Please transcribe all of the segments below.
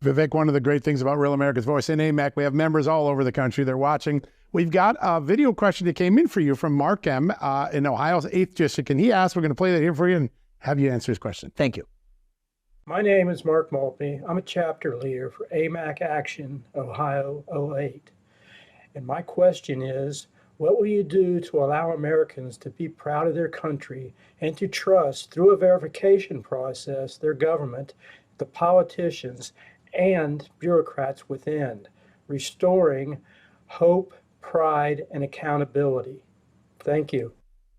Vivek, one of the great things about Real America's Voice in AMAC, we have members all over the country. They're watching. We've got a video question that came in for you from Mark M. In Ohio's 8th District. And he asked, we're going to play that here for you and have you answer his question. Thank you. My name is Mark Maltby. I'm a chapter leader for AMAC Action, Ohio 08. And my question is, what will you do to allow Americans to be proud of their country and to trust, through a verification process, their government, the politicians, and bureaucrats within, restoring hope, pride, and accountability? Thank you.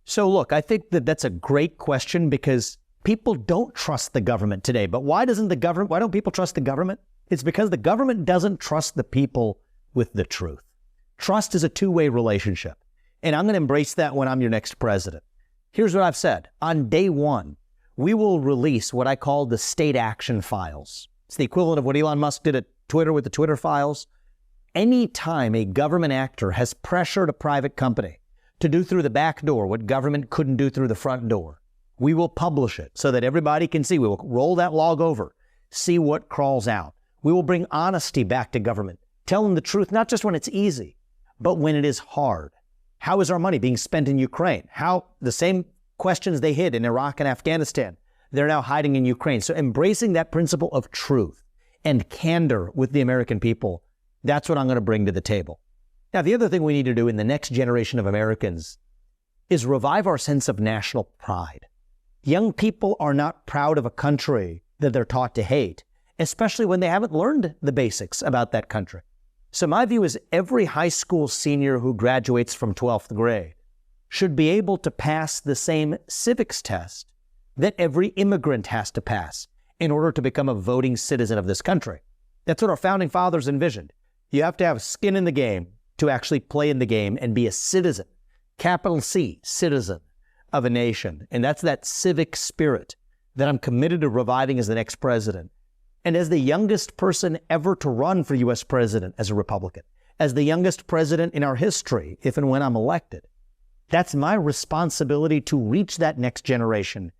So look, I think that that's a great question because people don't trust the government today. But why don't people trust the government? It's because the government doesn't trust the people with the truth. Trust is a two-way relationship. And I'm going to embrace that when I'm your next president. Here's what I've said. On day one, we will release what I call the state action files. It's the equivalent of what Elon Musk did at Twitter with the Twitter files. Anytime a government actor has pressured a private company to do through the back door what government couldn't do through the front door, we will publish it so that everybody can see. We will roll that log over, see what crawls out. We will bring honesty back to government. Tell them the truth, not just when it's easy, but when it is hard. How is our money being spent in Ukraine? How the same questions they hid in Iraq and Afghanistan, they're now hiding in Ukraine. So embracing that principle of truth and candor with the American people, that's what I'm going to bring to the table. Now, the other thing we need to do in the next generation of Americans is revive our sense of national pride. Young people are not proud of a country that they're taught to hate, especially when they haven't learned the basics about that country. So my view is every high school senior who graduates from 12th grade should be able to pass the same civics test that every immigrant has to pass in order to become a voting citizen of this country. That's what our founding fathers envisioned. You have to have skin in the game to actually play in the game and be a citizen, capital C, citizen of a nation. And that's that civic spirit that I'm committed to reviving as the next president. And as the youngest person ever to run for U.S. president as a Republican, as the youngest president in our history, if and when I'm elected, that's my responsibility to reach that next generation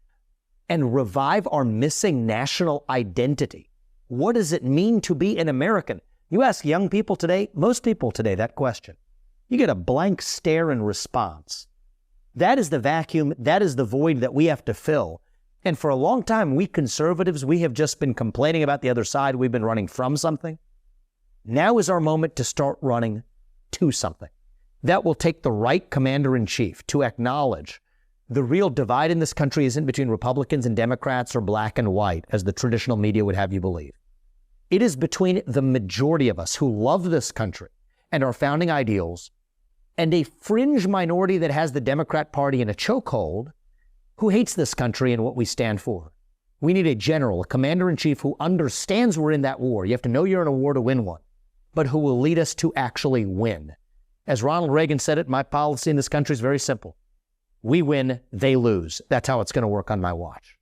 and revive our missing national identity. What does it mean to be an American? You ask young people today, most people today, that question. You get a blank stare in response. That is the vacuum, that is the void that we have to fill. And for a long time, we conservatives, we have just been complaining about the other side. We've been running from something. Now is our moment to start running to something. That will take the right commander-in-chief to acknowledge the real divide in this country isn't between Republicans and Democrats or black and white, as the traditional media would have you believe. It is between the majority of us who love this country and our founding ideals and a fringe minority that has the Democrat Party in a chokehold who hates this country and what we stand for. We need a general, a commander-in-chief who understands we're in that war. You have to know you're in a war to win one, but who will lead us to actually win. As Ronald Reagan said it, my policy in this country is very simple. We win, they lose. That's how it's going to work on my watch.